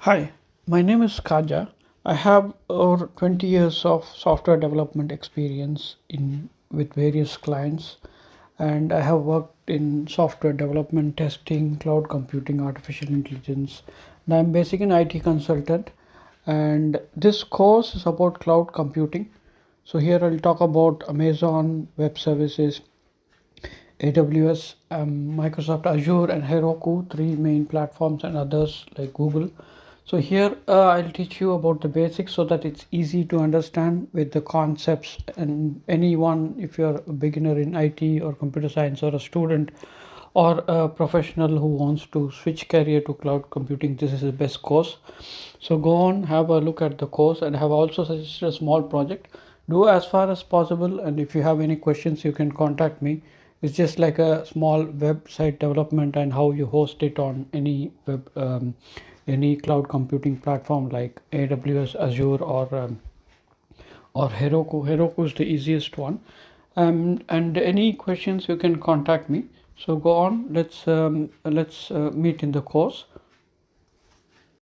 Hi, my name is Kaja. I have over 20 years of software development experience in with various clients, and I have worked in software development, testing, cloud computing, artificial intelligence. And I'm basically an IT consultant, and this course is about cloud computing. So here I'll talk about Amazon Web Services, AWS, Microsoft Azure, and Heroku, three main platforms, and others like Google. So here I'll teach you about the basics so that it's easy to understand with the concepts, and anyone, if you're a beginner in IT or computer science or a student or a professional who wants to switch career to cloud computing, this is the best course. So go on, have a look at the course, and have also suggested a small project. Do as far as possible, and if you have any questions you can contact me. It's just like a small website development and how you host it on any cloud computing platform like AWS, Azure, or Heroku. Heroku is the easiest one. And any questions you can contact me. So go on. Let's meet in the course.